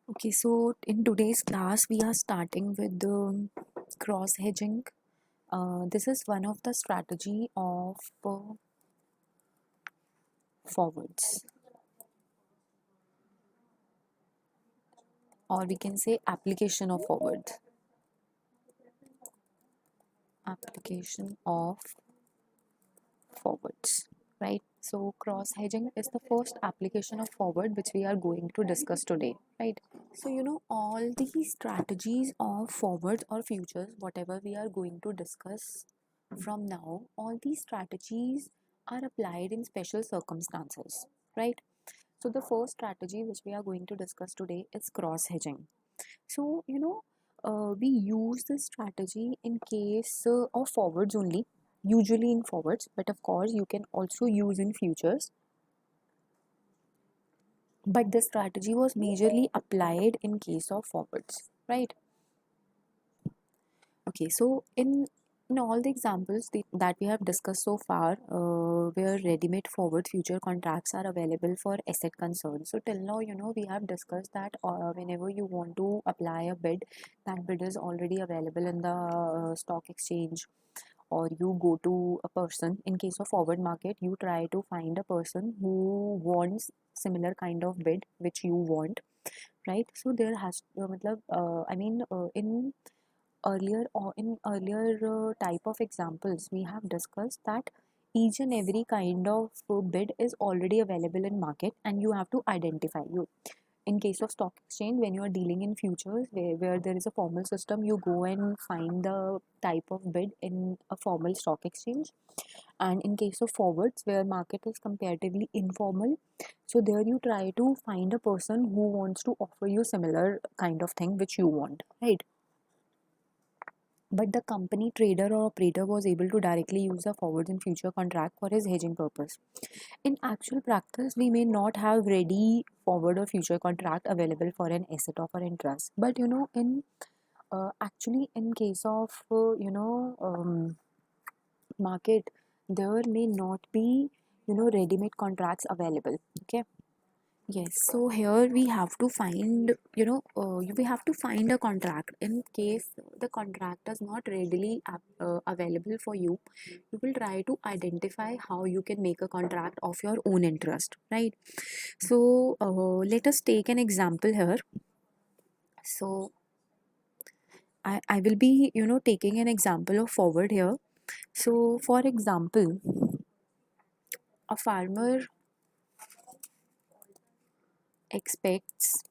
Okay, so in today's class, we are starting with the cross hedging. This is one of the strategy of forwards, or we can say application of forwards. Application of forwards, right? So cross hedging is the first application of forward which we are going to discuss today, right? So all these strategies of forwards or futures, whatever we are going to discuss from now, all these strategies are applied in special circumstances, right? So the first strategy which we are going to discuss today is cross hedging. So we use this strategy in case of forwards only, usually in forwards, but of course you can also use in futures. But the strategy was majorly applied in case of forwards, right? Okay, so in all the examples that we have discussed so far, where ready-made forward future contracts are available for asset concerns. So till now, we have discussed that whenever you want to apply a bid, that bid is already available in the stock exchange, or you go to a person. In case of forward market, you try to find a person who wants similar kind of bid which you want, right? So there has in earlier type of examples we have discussed that each and every kind of bid is already available in market, and you have to identify you. In case of stock exchange, when you are dealing in futures, where there is a formal system, you go and find the type of bid in a formal stock exchange. And in case of forwards, where market is comparatively informal, so there you try to find a person who wants to offer you similar kind of thing which you want, right? But the company trader or operator was able to directly use the forwards and future contract for his hedging purpose. In actual practice, we may not have ready forward or future contract available for an asset of our interest. But in actually in case of market, there may not be ready-made contracts available. Okay. Yes, so here we have to find, we have to find a contract. In case the contract is not readily available for you, you will try to identify how you can make a contract of your own interest, right? So let us take an example here. So I will be, taking an example of forward here. So for example, a farmer expects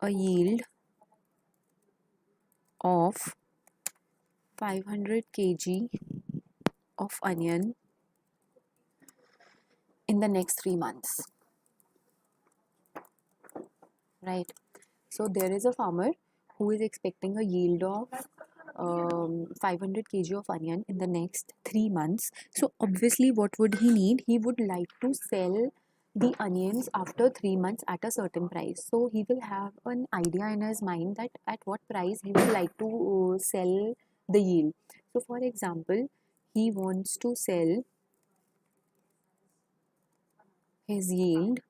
a yield of 500 kg of onion in the next 3 months, right? So there is a farmer who is expecting a yield of 500 kg of onion in the next 3 months. So obviously, what would he need? He would like to sell the onions after 3 months at a certain price. So he will have an idea in his mind that at what price he would like to sell the yield. So for example, he wants to sell his yield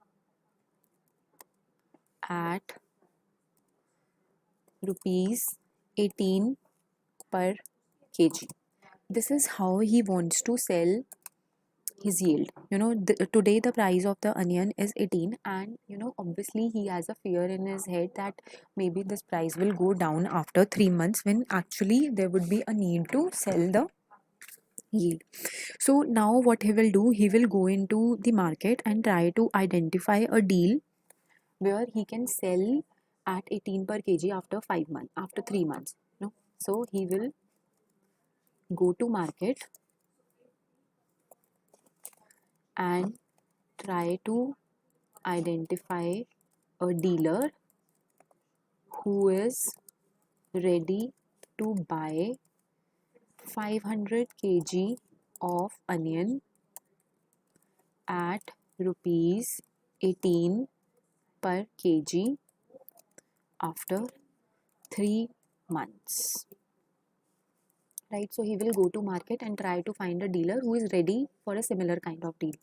at rupees 18 per kg. This is how he wants to sell his yield. Today the price of the onion is 18, and obviously he has a fear in his head that maybe this price will go down after 3 months, when actually there would be a need to sell the yield. So now what he will do, he will go into the market and try to identify a deal where he can sell at 18 per kg after 5 months, after 3 months. So he will go to market and try to identify a dealer who is ready to buy 500 kg of onion at rupees 18 per kg after 3 months, right? So he will go to market and try to find a dealer who is ready for a similar kind of deal.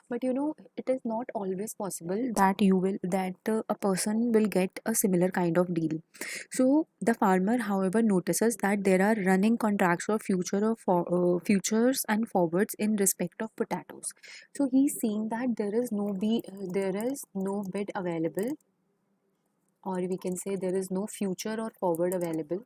But it is not always possible that a person will get a similar kind of deal. So the farmer, however, notices that there are running contracts or futures and forwards in respect of potatoes. So he's seeing that there is no bid available, or we can say there is no future or forward available,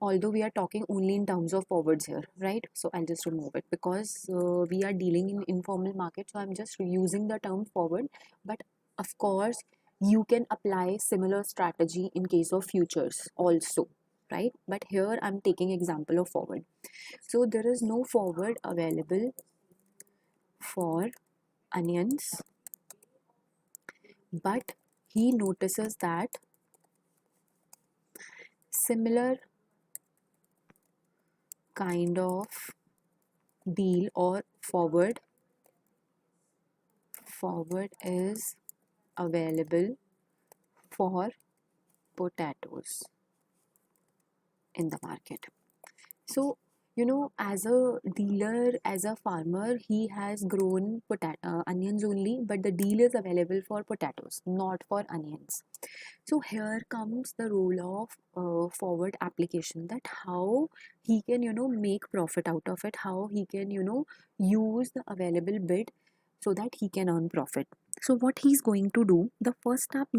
although we are talking only in terms of forwards here, right? So I'll just remove it because we are dealing in informal market, so I'm just using the term forward. But of course, you can apply similar strategy in case of futures also, right? But here I'm taking example of forward. So there is no forward available for onions, but he notices that similar kind of deal or forward is available for potatoes in the market. So as a dealer, as a farmer, he has grown onions only, but the deal is available for potatoes, not for onions. So here comes the role of forward application, that how he can make profit out of it, how he can use the available bid so that he can earn profit. So what he's going to do, the first step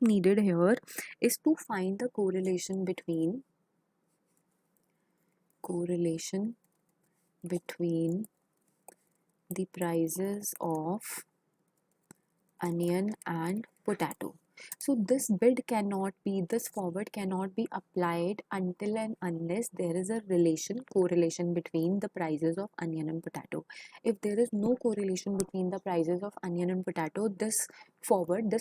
needed here is to find the correlation between the prices of onion and potato. So this forward cannot be applied until and unless there is a correlation between the prices of onion and potato. If there is no correlation between the prices of onion and potato, this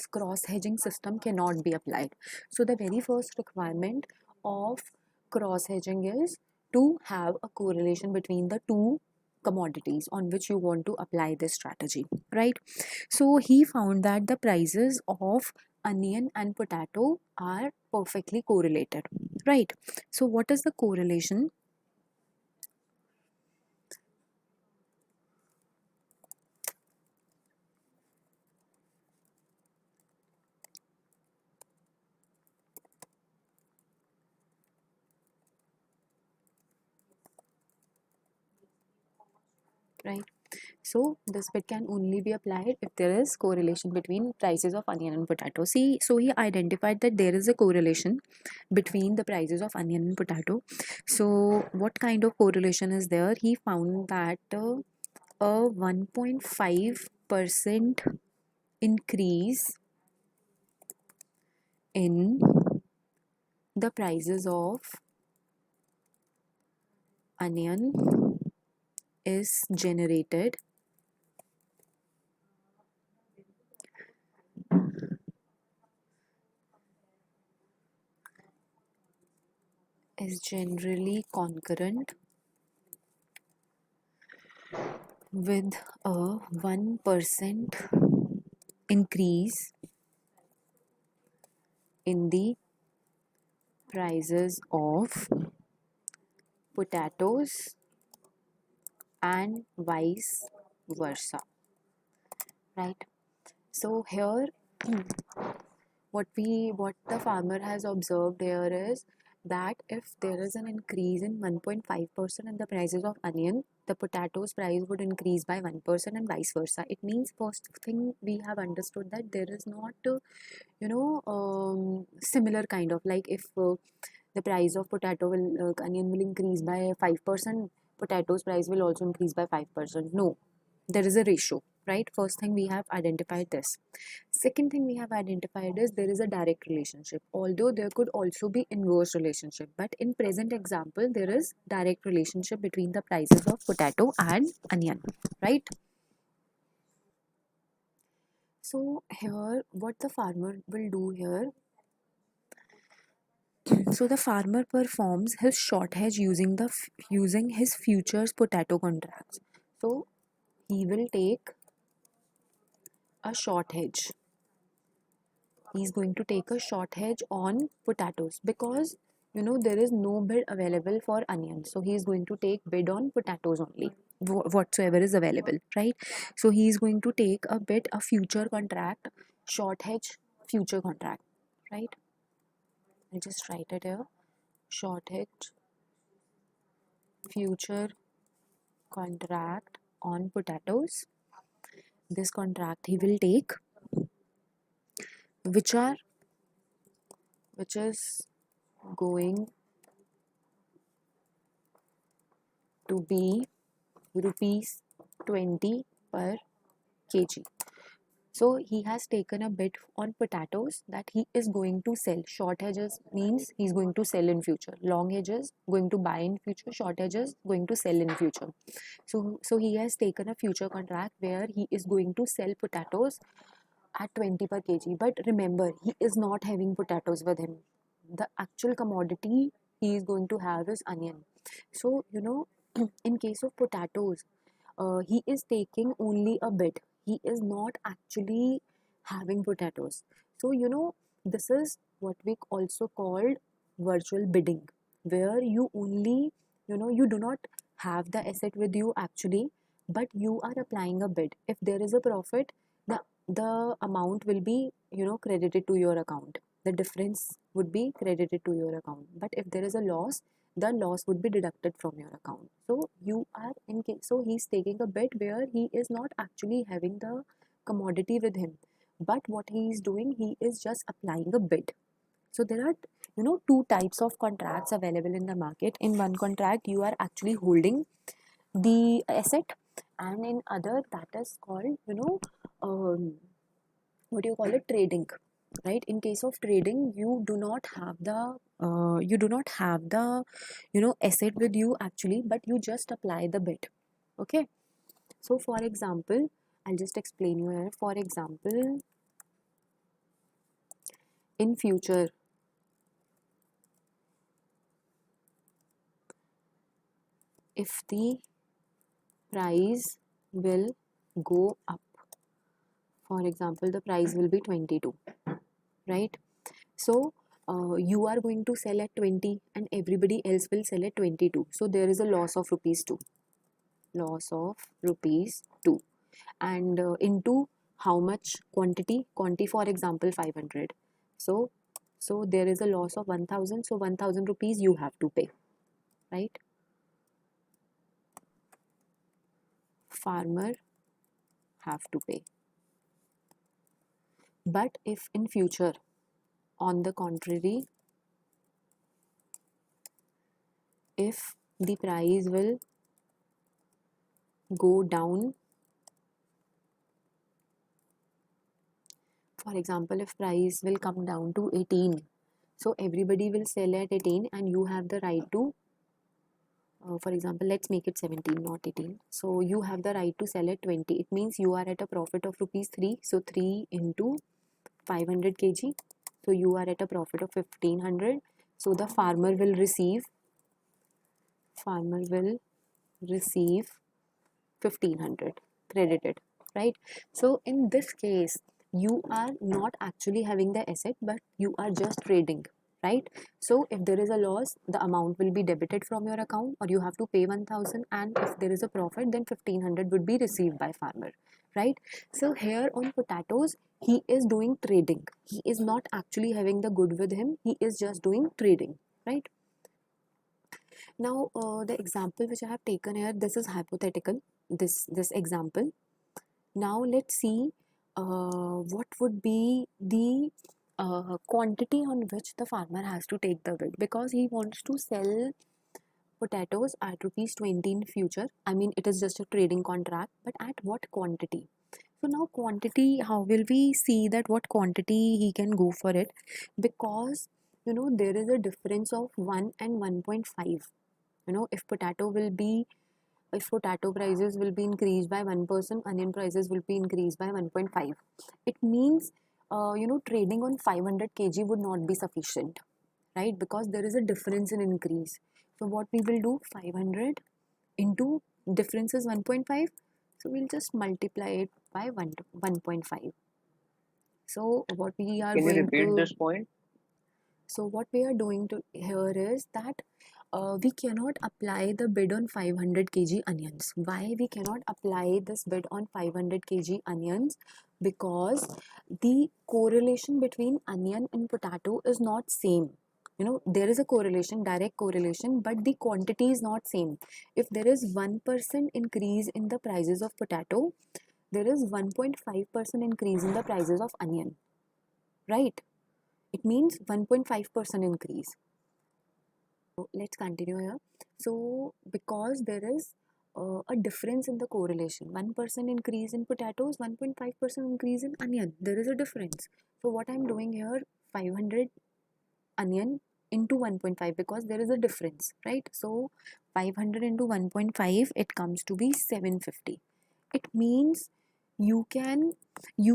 cross hedging system cannot be applied. So the very first requirement of cross hedging is to have a correlation between the two commodities on which you want to apply this strategy, right? So he found that the prices of onion and potato are perfectly correlated, right? So what is the correlation? Right. So this bit can only be applied if there is correlation between prices of onion and potato. See, so he identified that there is a correlation between the prices of onion and potato. So what kind of correlation is there? He found that a 1.5% increase in the prices of onion is generally concurrent with a 1% increase in the prices of potatoes and vice versa, right? So here what the farmer has observed here is that if there is an increase in 1.5% in the prices of onion, the potatoes price would increase by 1% and vice versa. It means first thing we have understood that there is not similar kind of, like if the price of onion will increase by 5%, potatoes price will also increase by 5%. No, there is a ratio, right? First thing we have identified this. Second thing we have identified is there is a direct relationship, although there could also be inverse relationship, but in present example there is direct relationship between the prices of potato and onion, right? So here what the farmer will do here, so the farmer performs his short hedge using his futures potato contracts. So he will take a short hedge. He's going to take a short hedge on potatoes because there is no bid available for onions, so he is going to take bid on potatoes only, whatsoever is available, right? So he is going to take a bid, a future contract, short hedge future contract, right? I'll just write it here. Short hedge future contract on potatoes. This contract he will take, which are which is going to be rupees 20 per kg. So he has taken a bid on potatoes that he is going to sell. Short hedges means he's going to sell in future. Long hedges going to buy in future. Short hedges going to sell in future. So he has taken a future contract where he is going to sell potatoes at 20 per kg. But remember, he is not having potatoes with him. The actual commodity he is going to have is onion. So in case of potatoes, he is taking only a bit. He is not actually having potatoes. So this is what we also called virtual bidding, where you only, you do not have the asset with you actually, but you are applying a bid. If there is a profit, the amount will be credited to your account. The difference would be credited to your account. But if there is a loss, the loss would be deducted from your account. So you are in case, so he's taking a bet where he is not actually having the commodity with him, but what he is doing, he is just applying a bid. So there are two types of contracts available in the market. In one contract you are actually holding the asset, and in other that is called what do you call it, trading, right? In case of trading, you do not have the asset with you actually, but you just apply the bid. Okay, so for example, I'll just explain you here. For example, in future, if the price will go up, for example the price will be 22, right? So you are going to sell at 20 and everybody else will sell at 22, so there is a loss of rupees 2. Loss of rupees 2. And into how much quantity, for example 500. So there is a loss of 1000, so 1000 rupees you have to pay, right? Farmer have to pay. But if in future, on the contrary, if the price will go down, for example if price will come down to 18, so everybody will sell at 18 and you have the right to for example let's make it 17 not 18, so you have the right to sell at 20. It means you are at a profit of rupees 3, so 3 into 500 kg, so you are at a profit of 1500. So the farmer will receive 1500 credited, right? So in this case you are not actually having the asset, but you are just trading, right? So if there is a loss, the amount will be debited from your account or you have to pay 1000, and if there is a profit, then 1500 would be received by farmer, right? So here on potatoes, he is doing trading. He is not actually having the good with him, he is just doing trading, right? Now the example which I have taken here, this is hypothetical, this example. Now let's see what would be the quantity on which the farmer has to take the bid, because he wants to sell potatoes at rupees 20 in future. I mean it is just a trading contract, but at what quantity? So now quantity, how will we see that what quantity he can go for it? Because there is a difference of 1 and 1.5. If potato prices will be increased by 1%, onion prices will be increased by 1.5. It means trading on 500 kg would not be sufficient, right? Because there is a difference in increase. So what we will do, 500 into difference is 1.5, so we'll just multiply it by 1.5. So what we are Can you going repeat to, this point? So what we are doing to here is that we cannot apply the bid on 500 kg onions. Why we cannot apply this bid on 500 kg onions? Because the correlation between onion and potato is not same. You know, there is a correlation, direct correlation, but the quantity is not same. If there is 1% increase in the prices of potato, there is 1.5% increase in the prices of onion, right? It means 1.5% increase. So let's continue here. So because there is a difference in the correlation, 1% increase in potatoes, 1.5% increase in onion, there is a difference. So what I'm doing here, 500 onion into 1.5, because there is a difference, right? So 500 into 1.5, it comes to be 750. It means you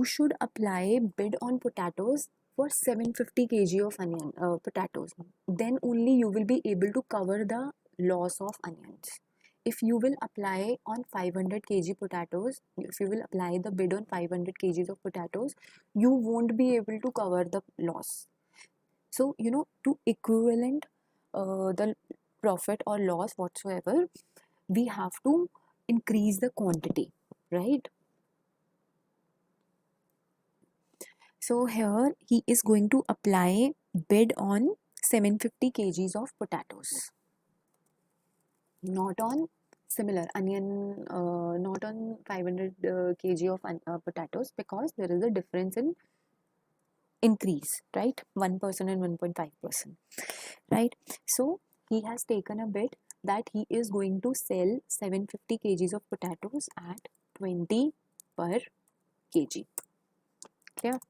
should apply bid on potatoes for 750 kg of onion potatoes. Then only you will be able to cover the loss of onions. If you will apply on 500 kg potatoes, if you will apply the bid on 500 kgs of potatoes, you won't be able to cover the loss. So, you know, to equivalent the profit or loss whatsoever, we have to increase the quantity, right? So here he is going to apply bid on 750 kgs of potatoes, not on similar onion, not on 500 kg of potatoes, because there is a difference in increase, right? 1% and 1.5%, right? So he has taken a bid that he is going to sell 750 kgs of potatoes at 20 per kg. Clear?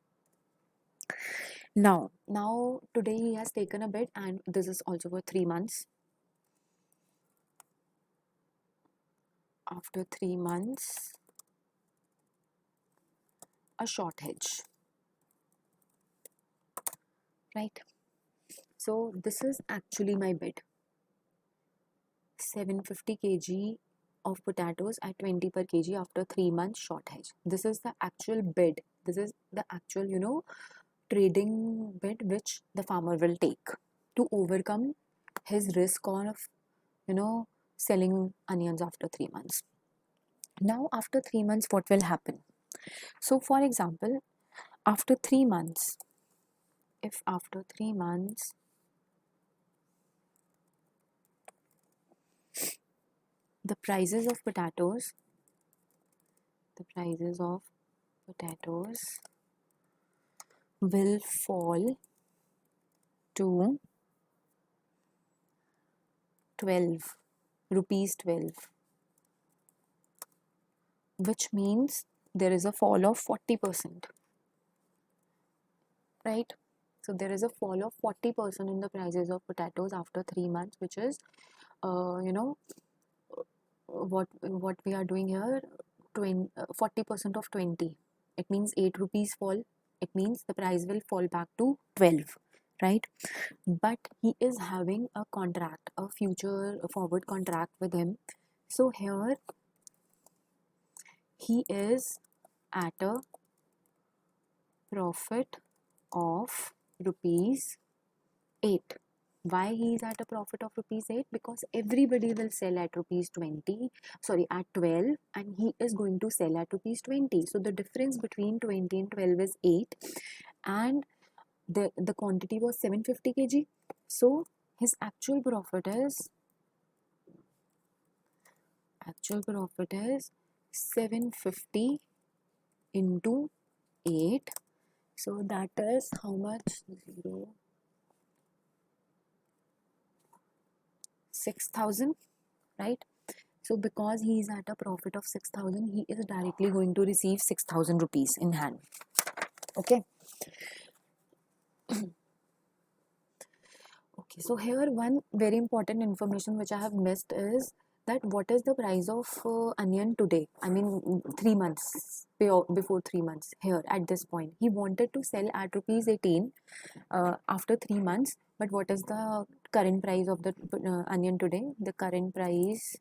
Now today he has taken a bid, and this is also for 3 months. After 3 months, a short hedge, right? So this is actually my bid, 750 kg of potatoes at 20 per kg after 3 months short hedge. This is the actual bid. This is the actual, you know, trading bid which the farmer will take to overcome his risk of, you know, selling onions after 3 months. Now after 3 months, what will happen? So for example, after 3 months, if after 3 months the prices of potatoes, the prices of potatoes will fall to 12 rupees 12, which means there is a fall of 40%, right? So there is a fall of 40% in the prices of potatoes after 3 months, which is you know, what we are doing here, 40% of 20, it means 8 rupees fall. It means the price will fall back to 12, right? But he is having a contract, a future forward contract with him. So here he is at a profit of rupees 8. Why he is at a profit of rupees 8? Because everybody will sell at rupees 20, sorry, at 12, and he is going to sell at rupees 20. So the difference between 20 and 12 is 8, and the quantity was 750 kg. So his actual profit is 750 into 8. So that is how much? 6,000, right? So because he is at a profit of 6,000, he is directly going to receive 6,000 rupees in hand. Okay. Okay, so here one very important information which I have missed is that what is the price of onion today? I mean 3 months before 3 months here at this point. He wanted to sell at rupees 18 after 3 months, but what is the current price of the onion today? The current price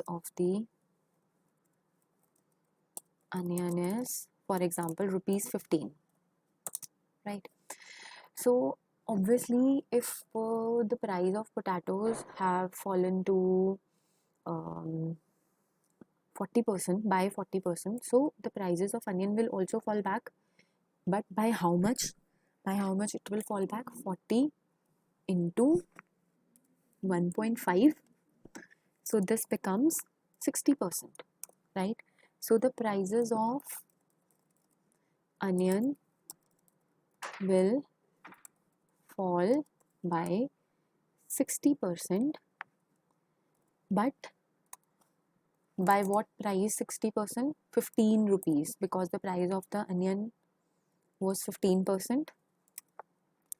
of the onion is for example rupees 15, right? So obviously if the price of potatoes have fallen to 40% by 40%, so the prices of onion will also fall back. But by how much? By how much it will fall back? 40 into 1.5, so this becomes 60%, right? So the prices of onion will fall by 60%, but by what price 60%? 15 rupees, because the price of the onion was 15%.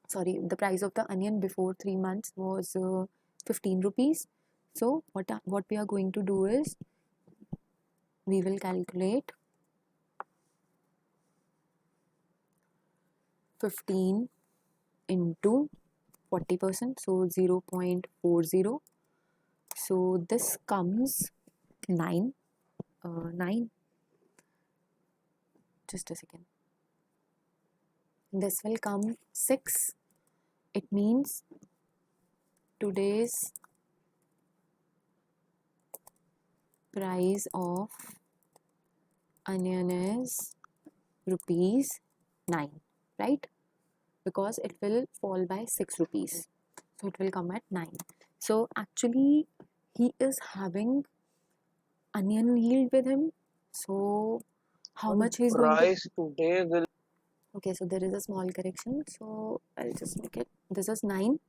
Sorry, the price of the onion before 3 months was 15 rupees. So what we are going to do is we will calculate 15 into 40%, so 0.40. So this comes 9. 9. Just a second. This will come 6. It means today's price of onion is rupees 9, right? Because it will fall by 6 rupees, so it will come at 9. So actually he is having onion yield with him. So how much he is going to Price today will okay, so there is a small correction, so I'll just make it, this is 9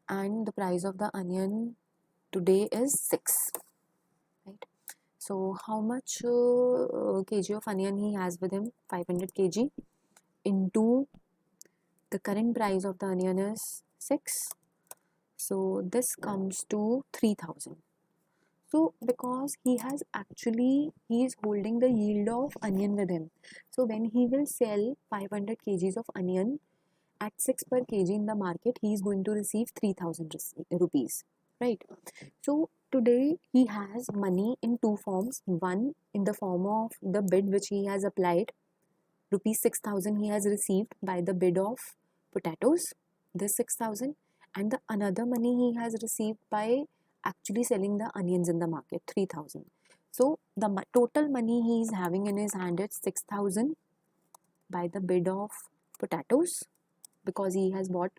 and the price of the onion today is 6, right? So how much kg of onion he has with him? 500 kg into the current price of the onion is 6, so this comes to 3000. So because he is holding the yield of onion with him, so when he will sell 500 kgs of onion at 6 per kg in the market, he is going to receive 3000 rupees, right? So today he has money in two forms. One, in the form of the bid which he has applied, rupees 6000 he has received by the bid of potatoes, this 6000, and the another money he has received by actually selling the onions in the market, 3000. So the total money he is having in his hand is 6000 by the bid of potatoes, because he has bought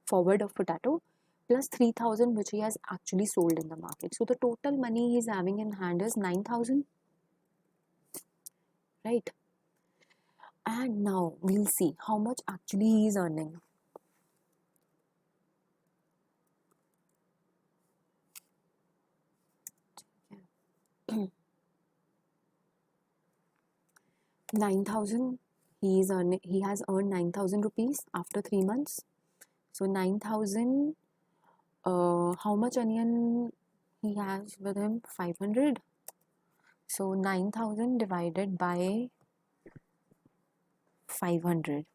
forward of potato, plus 3000 which he has actually sold in the market. So the total money he is having in hand is 9000, right? And now we'll see how much actually he is earning. Yeah. 9000 he has earned 9000 rupees after 3 months. So 9000, how much onion he has with him? 500. So 9000 divided by 500.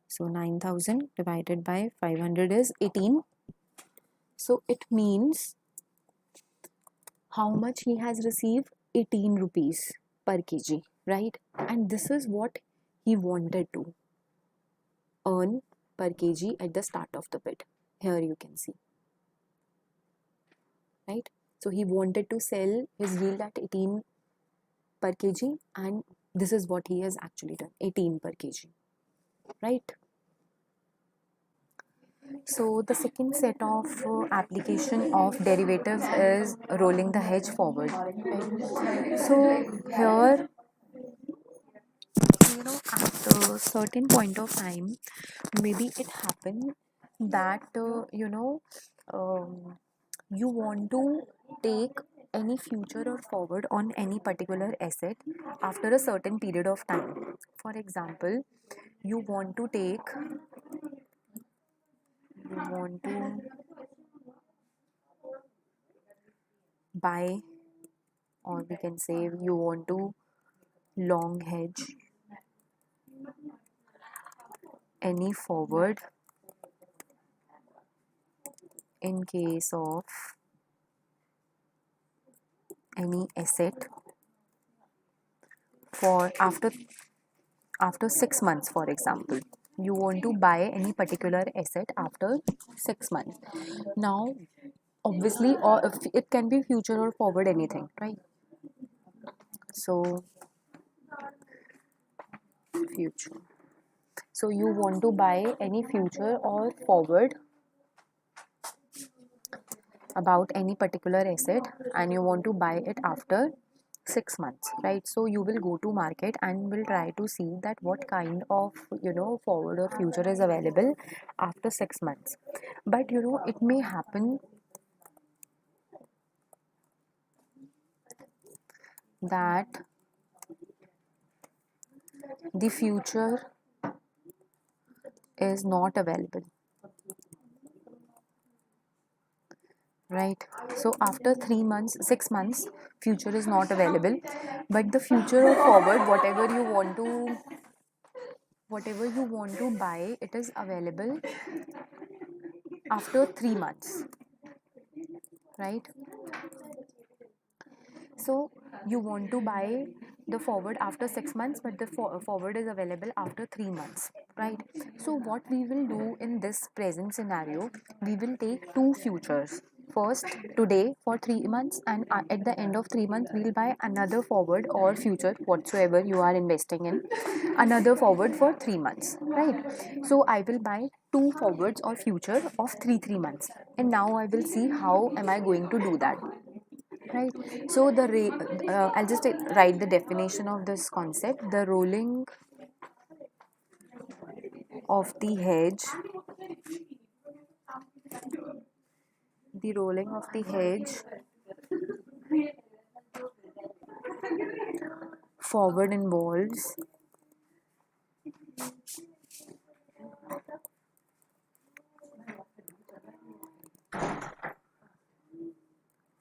So 9000 divided by 500 is 18. So it means how much he has received? 18 rupees per kg, right? And this is what he wanted to earn per kg at the start of the bid. Here you can see, right? So he wanted to sell his yield at 18 per kg, and this is what he has actually done, 18 per kg, right? So the second set of application of derivatives is rolling the hedge forward. Right? So here, at a certain point of time, maybe it happened that um, you want to take any future or forward on any particular asset after a certain period of time. For example, you want to take, you want to buy, or we can say you want to long hedge any forward in case of any asset for after 6 months, for example. You want to buy any particular asset after 6 months. Now, obviously, or if it can be future or forward, anything, right? So, future. So, you want to buy any future or forward about any particular asset, and you want to buy it after 6 months, right? So you will go to market and will try to see that what kind of forward or future is available after 6 months. But it may happen that the future is not available, right? So after 3 months, 6 months, future is not available, but the future or forward, whatever you want to buy, it is available after 3 months, right? So you want to buy the forward after 6 months, but the forward is available after 3 months, right? So what we will do in this present scenario, we will take two futures. First, today for 3 months, and at the end of 3 months, we'll buy another forward or future, whatsoever you are investing in, another forward for 3 months, right? So I will buy two forwards or future of 3 months, and now I will see how am I going to do that, right? So I'll just write the definition of this concept. The rolling of the hedge, the rolling of the hedge forward involves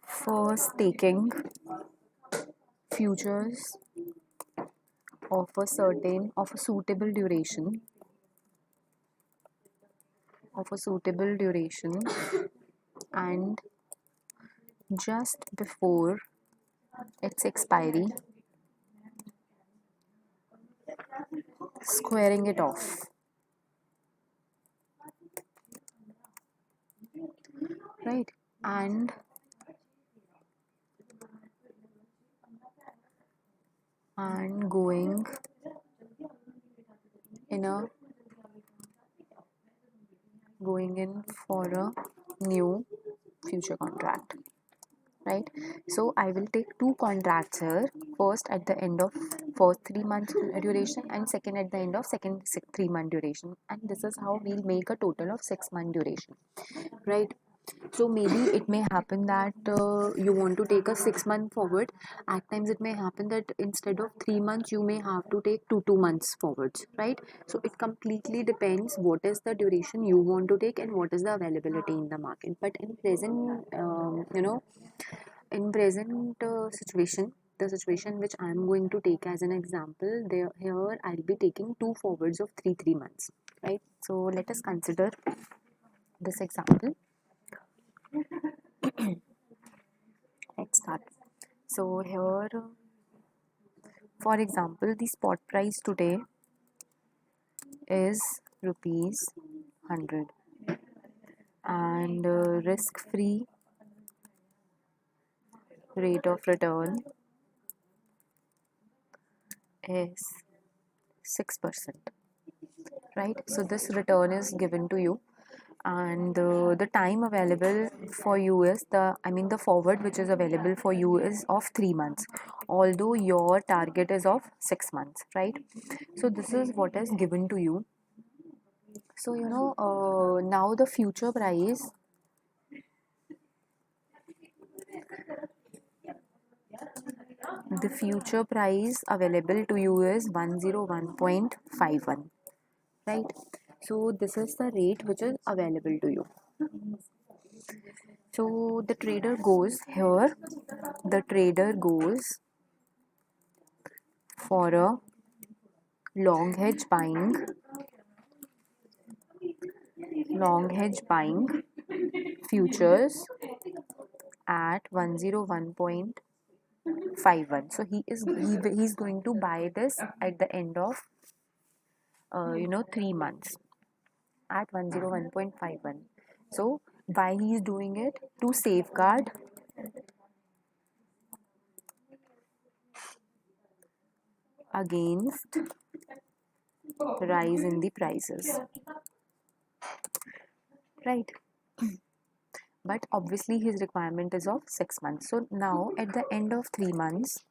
first taking futures of a suitable duration, and just before its expiry, squaring it off, right? And going in a going in for a new future contract, right? So I will take two contracts here, first at the end of first 3 months duration, and second at the end of second 3 month duration, and this is how we'll make a total of 6 month duration, right? So maybe it may happen that you want to take a 6 month forward. At times it may happen that instead of 3 months you may have to take 2 months forwards, right? So it completely depends what is the duration you want to take and what is the availability in the market. But in present situation, the situation which I'm going to take as an example, here I'll be taking two forwards of 3 months, right? So let us consider this example. Let's start. So here, for example, the spot price today is rupees 100, and risk-free rate of return is 6%, right? So this return is given to you, and the time available for you is the forward which is available for you is of 3 months, although your target is of 6 months, right? So this is what is given to you. So now the future price available to you is 101.51, right? So this is the rate which is available to you. So the trader goes for a long hedge buying futures at 101.51, 1.51. So he's going to buy this at the end of 3 months at 101.51. So why he is doing it? To safeguard against rise in the prices, right? But obviously his requirement is of 6 months. So now at the end of 3 months,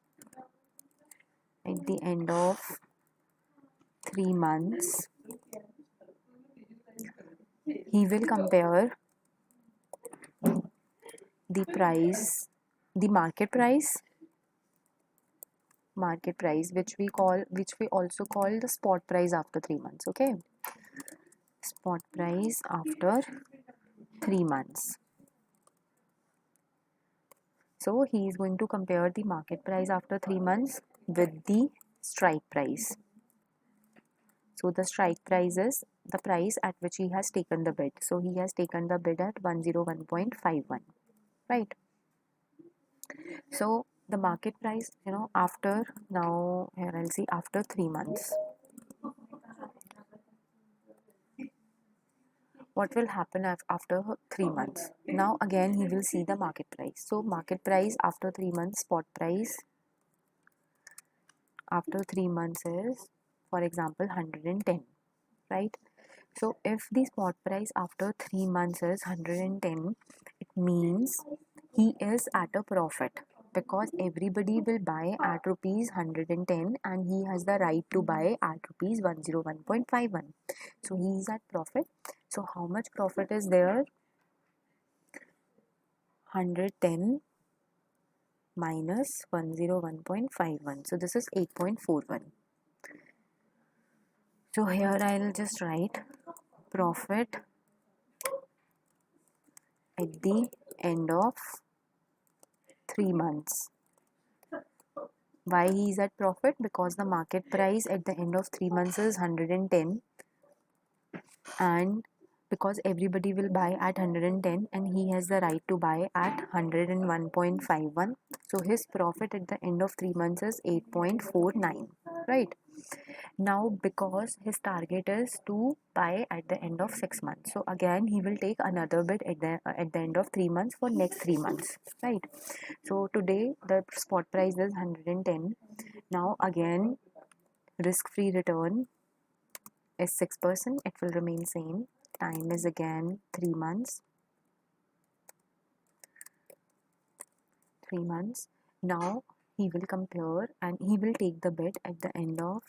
at the end of 3 months, he will compare the price, the market price, which we also call the spot price after 3 months. Okay, spot price after 3 months. So he is going to compare the market price after 3 months with the strike price. So the strike price is the price at which he has taken the bid. So he has taken the bid at 101.51, right? So the market price, after, now here I'll see, after 3 months, what will happen after 3 months? Now again he will see the market price. So market price after 3 months, spot price after 3 months is, for example, 110, right? So if the spot price after 3 months is 110, it means he is at a profit, because everybody will buy at rupees 110 and he has the right to buy at rupees 101.51. So he is at profit. So how much profit is there? 110 minus 101.51. So this is 8.41. So here I'll just write profit at the end of 3 months. Why he is at profit? Because the market price at the end of 3 months is 110, and because everybody will buy at 110 and he has the right to buy at 101.51, so his profit at the end of 3 months is 8.49, right? Now because his target is to buy at the end of 6 months, so again he will take another bid at the end of 3 months for next 3 months, right? So today the spot price is 110. Now again, risk free return is 6%, it will remain same. Time is again 3 months. 3 months. Now he will compare and he will take the bid at the end of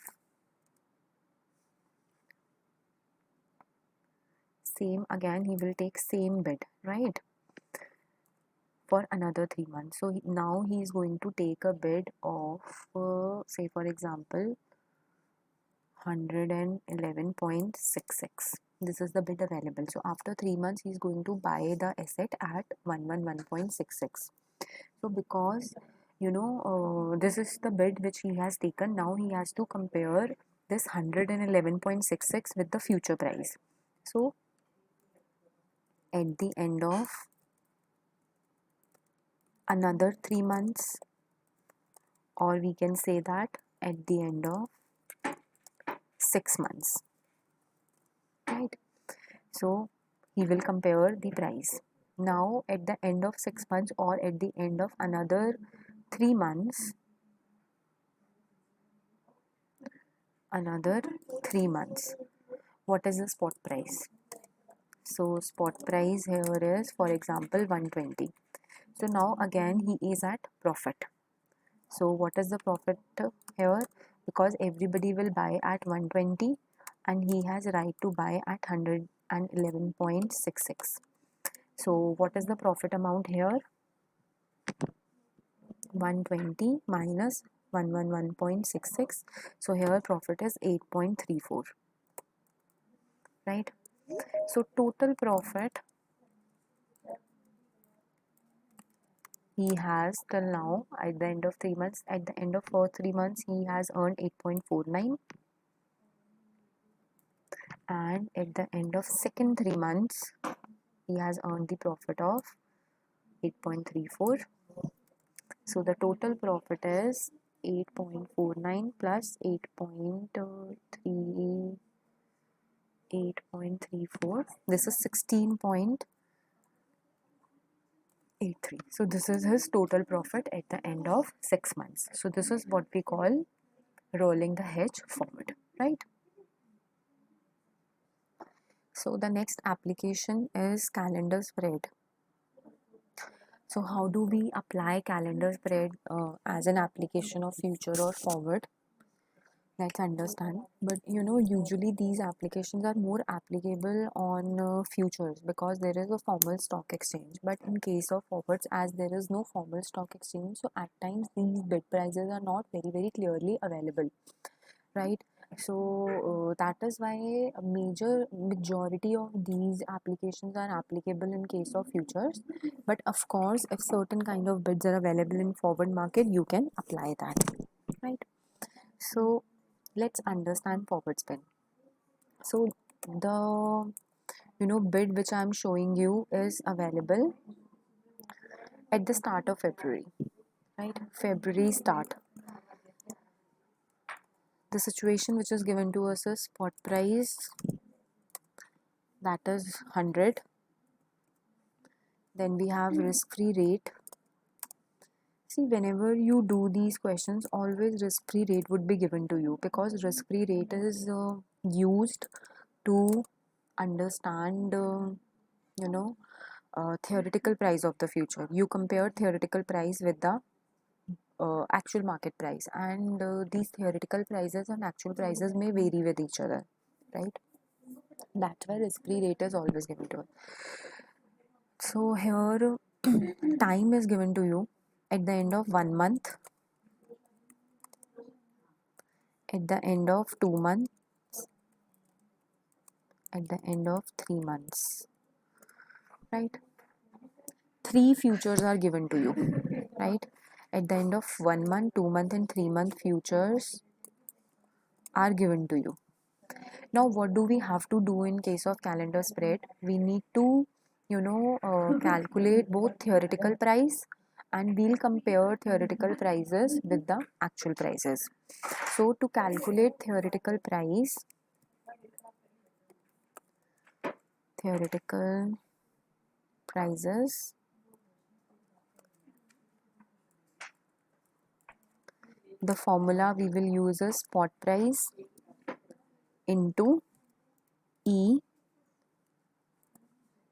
same, again he will take same bid, right, for another 3 months. So now he is going to take a bid of say for example 111.66. This is the bid available. So after 3 months he is going to buy the asset at 111.66. So because this is the bid which he has taken, now he has to compare this 111.66 with the future price. So at the end of another 3 months, or we can say that at the end of 6 months, right? So he will compare the price. Now at the end of 6 months or at the end of another 3 months, what is the spot price? So spot price here is, for example, 120. So now again he is at profit. So what is the profit here? Because everybody will buy at 120 and he has right to buy at 111.66. So what is the profit amount here? 120 minus 111.66. So here profit is 8.34, right? So total profit he has till now at the end of 3 months, at the end of first 3 months he has earned 8.49, and at the end of second 3 months he has earned the profit of 8.34. So the total profit is 8.49 plus 8.34. This is 16.83. So this is his total profit at the end of 6 months. So this is what we call rolling the hedge forward, right? So the next application is calendar spread. So how do we apply calendar spread as an application of future or forward? Let's understand. But usually these applications are more applicable on futures because there is a formal stock exchange. But in case of forwards, as there is no formal stock exchange, so at times these bid prices are not very clearly available, right? So that is why a majority of these applications are applicable in case of futures. But of course, if certain kind of bids are available in forward market, you can apply that, right? So let's understand forward spin. So the bid which I'm showing you is available at the start of February, right? February start. The situation which is given to us is spot price, that is 100. Then we have risk-free rate. See, whenever you do these questions, always risk-free rate would be given to you because risk-free rate is used to understand theoretical price of the future. You compare theoretical price with the actual market price, and these theoretical prices and actual prices may vary with each other, right? That's why risk-free rate is always given to us. So here time is given to you at the end of 1 month, at the end of 2 months, at the end of 3 months, right? Three futures are given to you, right? At the end of 1 month, 2 month, and 3 month futures are given to you. Now, what do we have to do in case of calendar spread? We need to, calculate both theoretical price, and we'll compare theoretical prices with the actual prices. So, to calculate theoretical prices, the formula we will use is spot price into E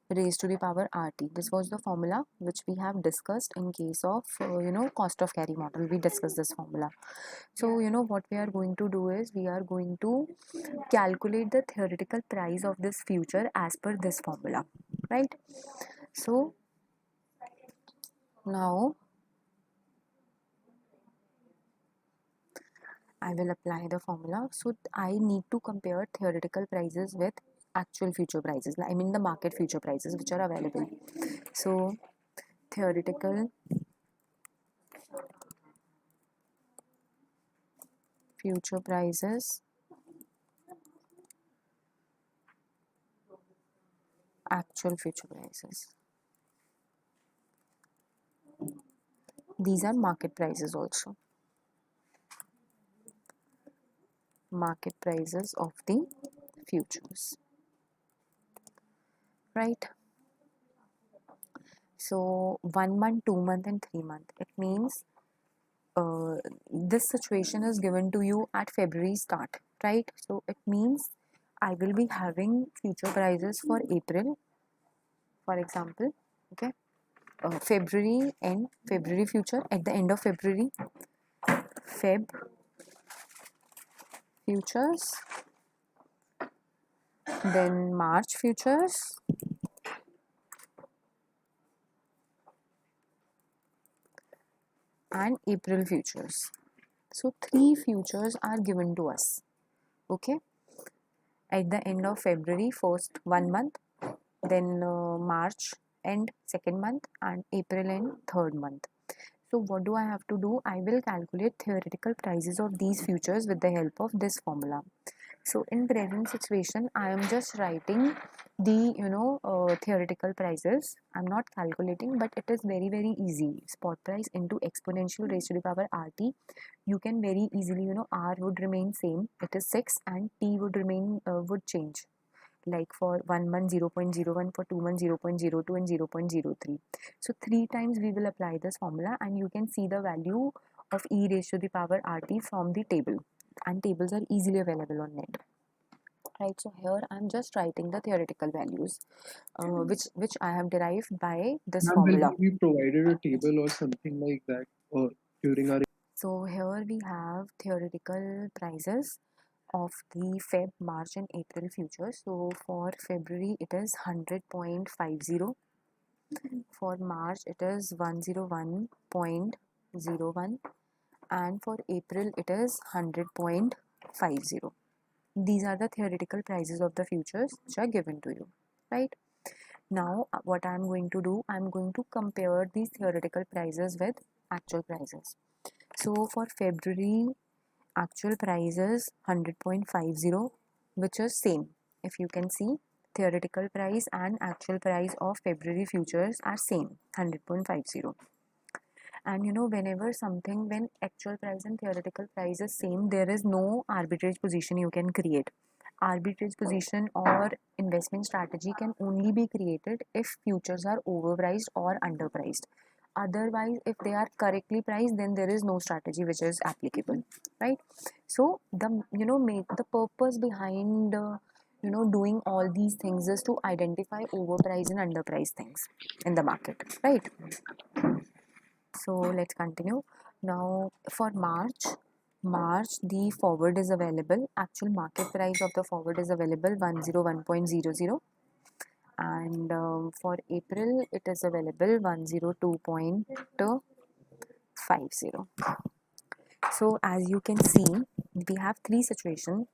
raised to the power RT. This was the formula which we have discussed in case of cost of carry model. We discussed this formula. So what we are going to do is we are going to calculate the theoretical price of this future as per this formula, right? So now I will apply the formula. So I need to compare theoretical prices with actual future prices, I mean the market future prices which are available. So theoretical future prices, actual future prices. These are market prices also. Market prices of the futures, right? So 1 month, 2 month, and 3 month. It means this situation is given to you at February start, right? So it means I will be having future prices for April, for example, okay? February and February future at the end of February, Feb futures, then March futures, and April futures. So 3 futures are given to us, okay? At the end of February, first 1 month, then March and second month, and April and third month. So what do I have to do? I will calculate theoretical prices of these futures with the help of this formula. So in present situation, I am just writing the theoretical prices. I'm not calculating, but it is very easy. Spot price into exponential raised to the power RT. You can very easily, R would remain same. It is 6, and T would remain would change. Like for 1 month 0.01, for 2 months 0.02, and 0.03. So 3 times we will apply this formula, and you can see the value of e raised to the power RT from the table, and tables are easily available on net. Right, so here I'm just writing the theoretical values, which I have derived by this Ma'am, will formula. we be provided a table or something like that during our? So here we have theoretical prices of the Feb, March, and April futures. So for February it is 100.50, for March it is 101.01, and for April it is 100.50. These are the theoretical prices of the futures which are given to you, right? Now what I'm going to do, I'm going to compare these theoretical prices with actual prices. So for February, actual price is 100.50, which is same. If you can see, theoretical price and actual price of February futures are same, 100.50. And when actual price and theoretical price is same, there is no arbitrage position you can create. Arbitrage position or investment strategy can only be created if futures are overpriced or underpriced. Otherwise, if they are correctly priced, then there is no strategy which is applicable, right? So the purpose behind doing all these things is to identify overpriced and underpriced things in the market, right? So let's continue. Now for March the forward is available. Actual market price of the forward is available 101.00, and for April it is available 102.50. So as you can see, we have three situations.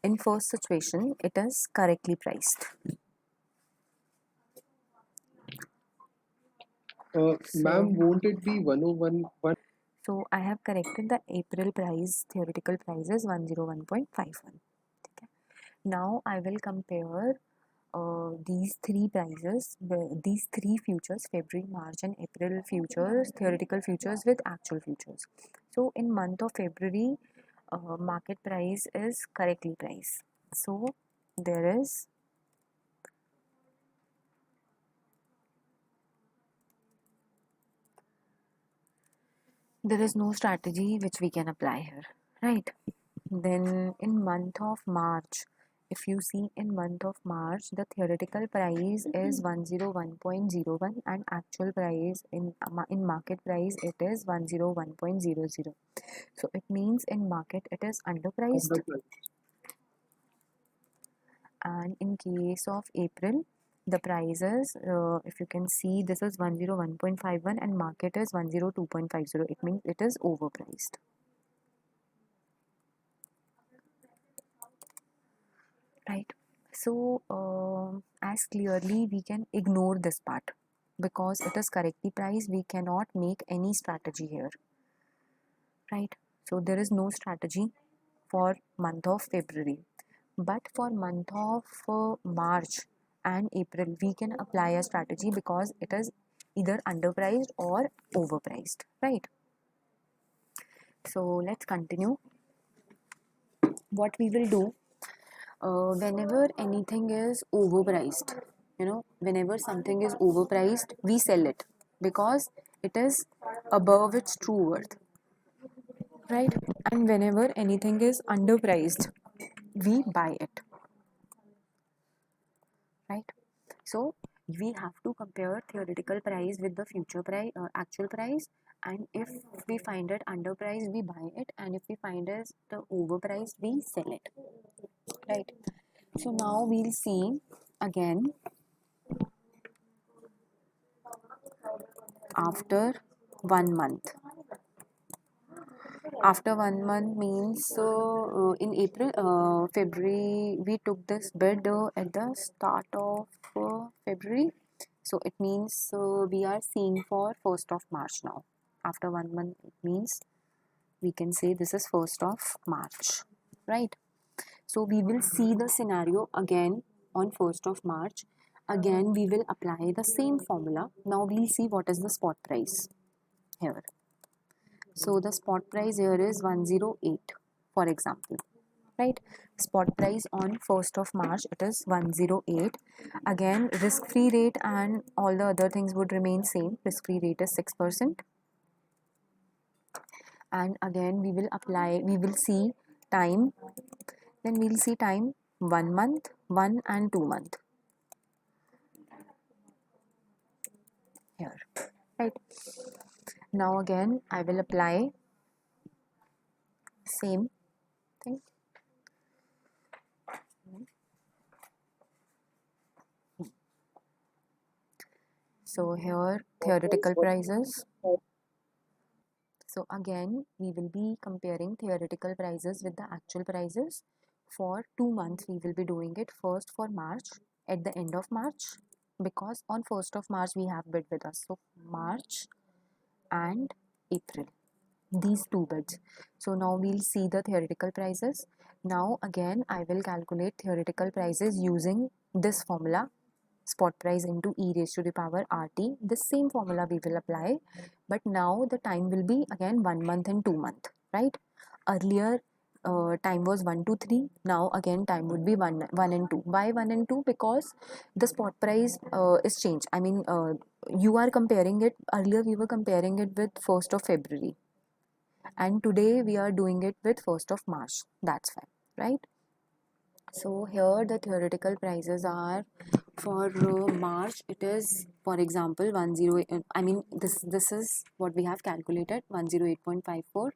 In first situation, it is correctly priced. So Ma'am, won't it be 101? so I have corrected the April price, theoretical price is 101.51. Okay. Now I will compare these three prices, these three futures, February, March, and April futures, theoretical futures with actual futures. So in month of February, market price is correctly priced. So there is no strategy which we can apply here, right? Then in month of March, if you see in month of March, the theoretical price is 101.01, and actual price in market price it is 101.00. So it means in market it is underpriced, Underpriced. and in case of April, the prices, if you can see, this is 101.51 and market is 102.50. It means it is overpriced, right? So as clearly we can ignore this part because it is correctly priced. We cannot make any strategy here, right? So there is no strategy for month of February, but for month of March and April we can apply a strategy because it is either underpriced or overpriced, right? So let's continue. What we will do, whenever anything is overpriced, whenever something is overpriced, we sell it because it is above its true worth, right? And whenever anything is underpriced, we buy it, right? So we have to compare theoretical price with the future price, actual price, and if we find it underpriced, we buy it, and if we find it the overpriced, we sell it, right? So now we'll see again after 1 month. After 1 month means in February, we took this bid at the start of February. So it means we are seeing for 1st of March now. After 1 month, it means we can say this is 1st of March, right? So we will see the scenario again on 1st of March. Again, we will apply the same formula. Now we'll see what is the spot price here. So the spot price here is 108, for example, right? Spot price on 1st of March, it is 108. Again, risk-free rate and all the other things would remain same. Risk-free rate is 6%. And again, we will see time. Then we'll see time 1 month, 1 and 2 month here, right? Now again, I will apply same thing. So here, theoretical prices. So again, we will be comparing theoretical prices with the actual prices. For 2 months, we will be doing it first for March at the end of March, because on 1st of March we have bid with us. So March and April, these two bids. So now we'll see the theoretical prices. Now again, I will calculate theoretical prices using this formula, spot price into e raised to the power RT. The same formula we will apply, but now the time will be again 1 month and 2 month, right? Earlier time was 1 to 3. Now again time would be 1 and 2. Why 1 and 2? Because the spot price is changed. I mean, you are comparing it. Earlier we were comparing it with 1st of February, and today we are doing it with 1st of March. That's fine, right? So here the theoretical prices are for March. It is, for example, 108. I mean, this is what we have calculated, 108.54,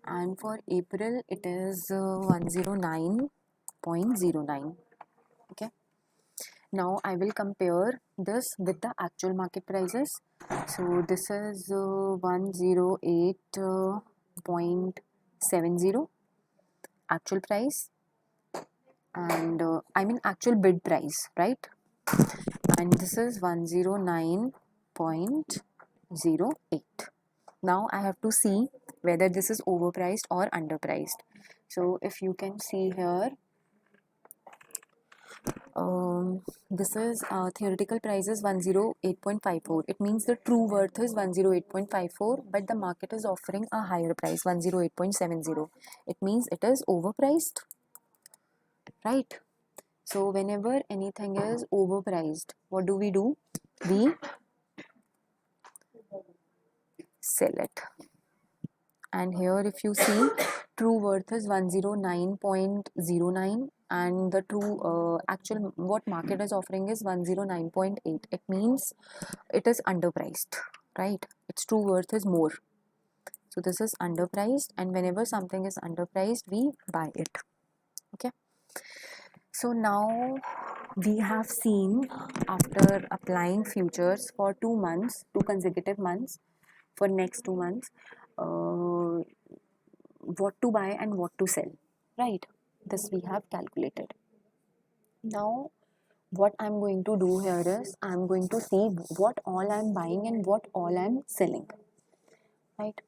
and for April it is 109.09. Okay. Now I will compare this with the actual market prices. So this is 108.70 actual price, and I mean actual bid price, right? And this is 109.08. Now I have to see whether this is overpriced or underpriced. So if you can see here, this is theoretical price is 108.54. It means the true worth is 108.54, but the market is offering a higher price, 108.70. It means it is overpriced, right? So whenever anything is overpriced, what do? We sell it. And here if you see, true worth is 109.09, and the true actual what market is offering is 109.8. It means it is underpriced, right? Its true worth is more. So this is underpriced, and whenever something is underpriced, we buy it. Okay. So now we have seen, after applying futures for 2 months, 2 consecutive months, for next 2 months, what to buy and what to sell, right? This we have calculated. Now what I'm going to do here is I'm going to see what all I'm buying and what all I'm selling, right?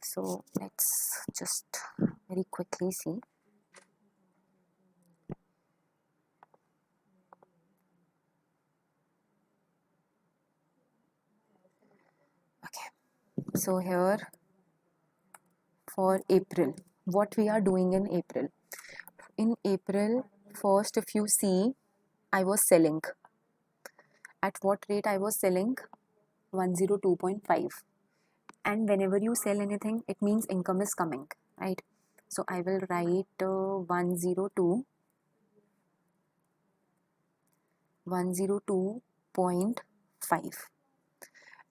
So let's just very quickly see. Okay, so here for April, what we are doing in April. In April, first, if you see, I was selling. At what rate I was selling? 102.5. And whenever you sell anything, it means income is coming, right? So I will write 102.5.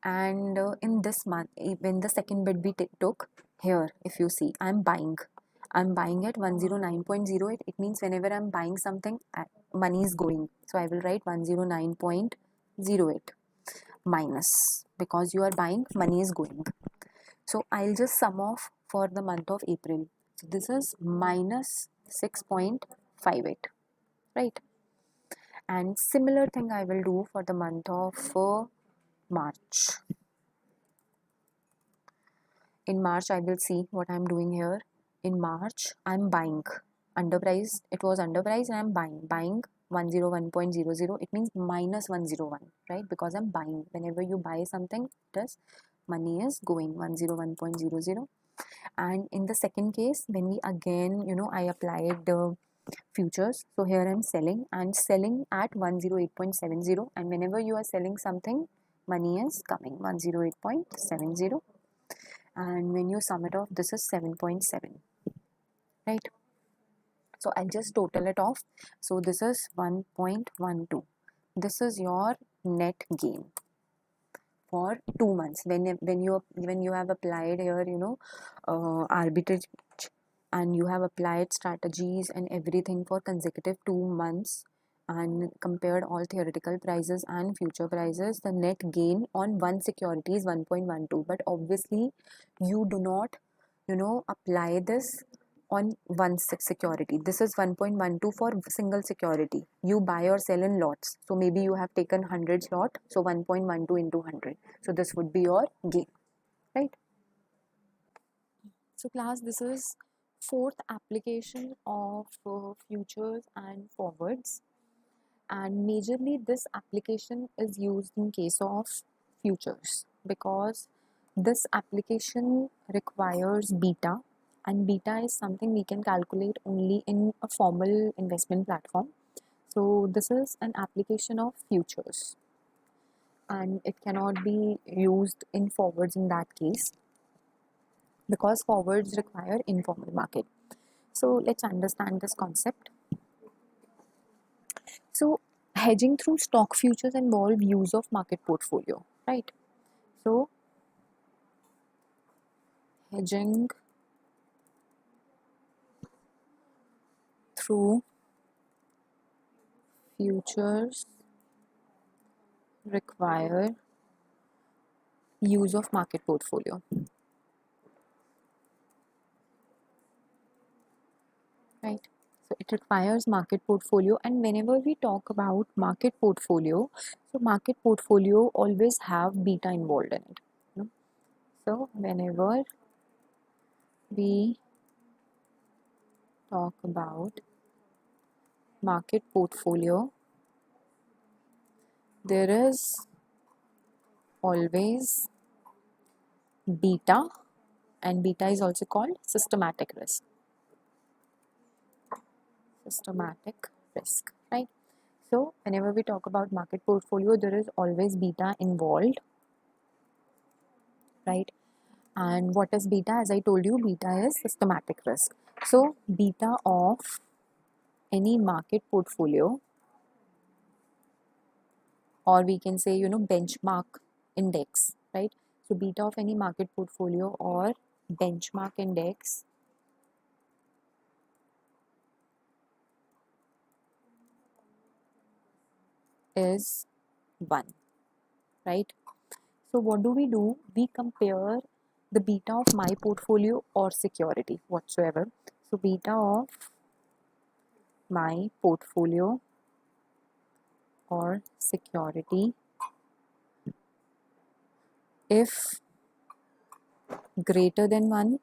And in this month, when the second bid we took, here if you see, I'm buying at 109.08. It means whenever I'm buying something, money is going. So I will write 109.08 minus, because you are buying, money is going. So I'll just sum off for the month of April. So this is minus 6.58, right? And similar thing I will do for the month of March. In March, I will see what I'm doing here. In March, I'm buying underpriced, it was underpriced, and I'm buying 101.00, it means minus 101, right? Because I'm buying. Whenever you buy something, this money is going 101.00. And in the second case, when we again, I applied the futures, so here I'm selling and selling at 108.70, and whenever you are selling something, money is coming 108.70, and when you sum it off, this is 7.7, right? So I'll just total it off. So this is 1.12. This is your net gain for 2 months when you have applied your arbitrage, and you have applied strategies and everything for consecutive 2 months and compared all theoretical prices and future prices. The net gain on one security is 1.12, but obviously you do not apply this on one security. This is 1.12 for single security. You buy or sell in lots, so maybe you have taken 100 lot, so 1.12 into 100, so this would be your gain, right? So class, this is fourth application of futures and forwards, and majorly this application is used in case of futures because this application requires beta, and beta is something we can calculate only in a formal investment platform. So this is an application of futures, and it cannot be used in forwards in that case because forwards require informal market. So let's understand this concept. So hedging through stock futures involve use of market portfolio, right? So hedging through futures require use of market portfolio, right? So it requires market portfolio, and whenever we talk about market portfolio, so market portfolio always have beta involved in it. So whenever we talk about market portfolio, there is always beta, and beta is also called systematic risk. Systematic risk, right? So whenever we talk about market portfolio, there is always beta involved, right? And what is beta? As I told you, beta is systematic risk. So beta of any market portfolio, or we can say benchmark index, right? So beta of any market portfolio or benchmark index is 1, right? So what do? We compare the beta of my portfolio or security whatsoever. So beta of my portfolio or security, if greater than 1,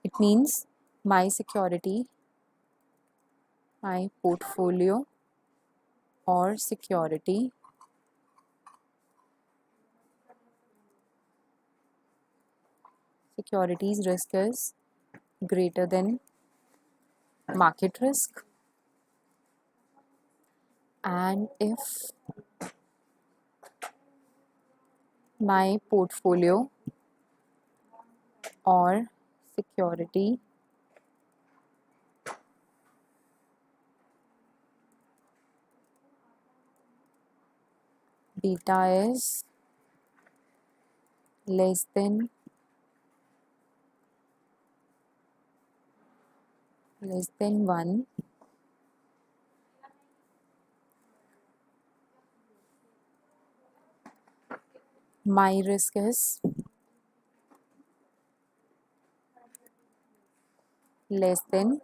it means my security, my portfolio or securities risk is greater than market risk, and if my portfolio or security beta is less than 1, my risk is less than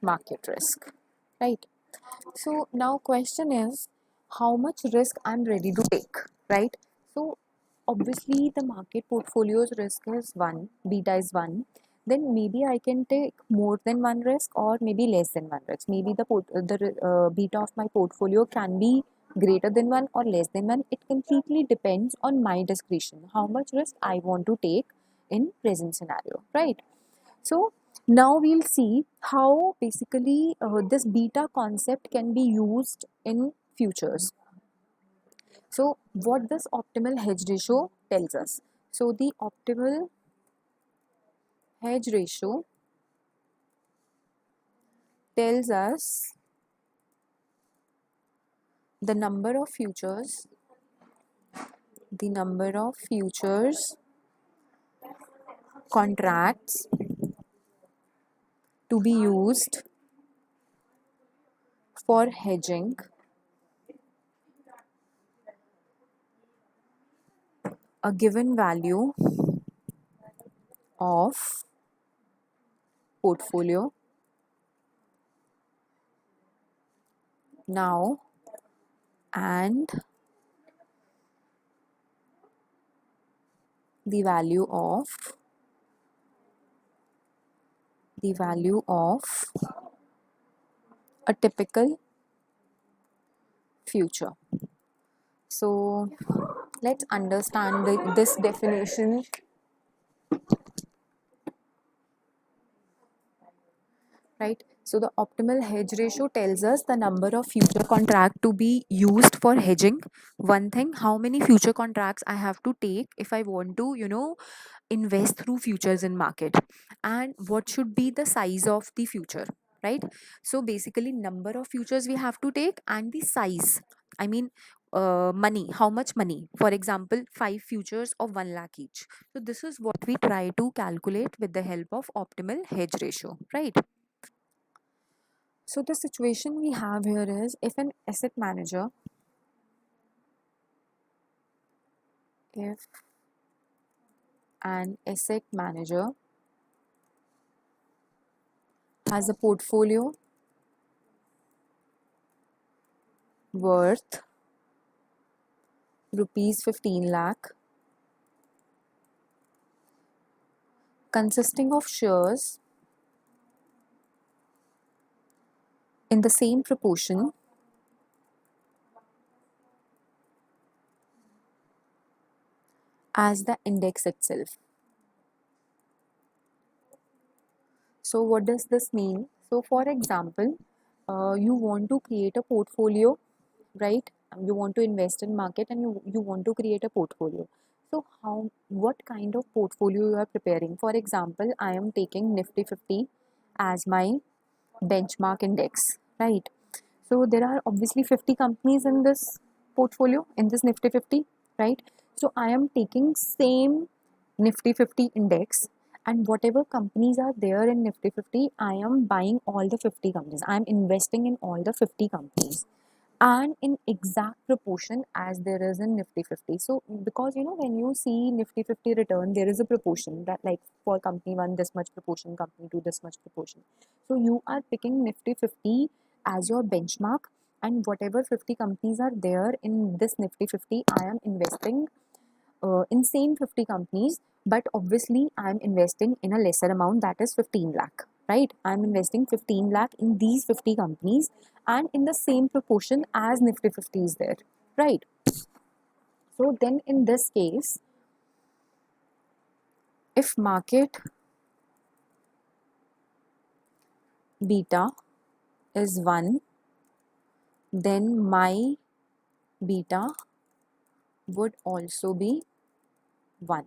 market risk, right? So now question is how much risk I'm ready to take, right? So obviously the market portfolio's risk is 1, beta is 1. then maybe I can take more than one risk or maybe less than one risk. Maybe the beta of my portfolio can be greater than one or less than one. It completely depends on my discretion, how much risk I want to take in present scenario, right? So now we'll see how basically this beta concept can be used in futures. So what this optimal hedge ratio tells us. So the optimal hedge ratio tells us the number of futures, the number of futures contracts to be used for hedging a given value of portfolio now and the value of a typical future. So let's understand this definition. Right, so the optimal hedge ratio tells us the number of future contract to be used for hedging. One thing, how many future contracts I have to take if I want to, invest through futures in market, and what should be the size of the future, right? So basically number of futures we have to take and the size, I mean, money, how much money, for example 5 futures of 1 lakh each. So this is what we try to calculate with the help of optimal hedge ratio, right? So the situation we have here is, if an asset manager has a portfolio worth rupees 15 lakh consisting of shares in the same proportion as the index itself. So what does this mean? So for example, you want to create a portfolio, right? You want to invest in market and you want to create a portfolio. So what kind of portfolio you are preparing? For example, I am taking Nifty 50 as my benchmark index, right? So there are obviously 50 companies in this portfolio, in this Nifty 50, right? So I am taking same Nifty 50 index, and whatever companies are there in Nifty 50, I am buying all the 50 companies. I am investing in all the 50 companies and in exact proportion as there is in Nifty 50. So because when you see Nifty 50 return, there is a proportion that, like, for company 1 this much proportion, company 2 this much proportion. So you are picking Nifty 50 as your benchmark, and whatever 50 companies are there in this Nifty 50, I am investing in same 50 companies, but obviously I'm investing in a lesser amount, that is 15 lakh, right? I'm investing 15 lakh in these 50 companies and in the same proportion as Nifty 50 is there, right? So then in this case, if market beta is 1, then my beta would also be 1,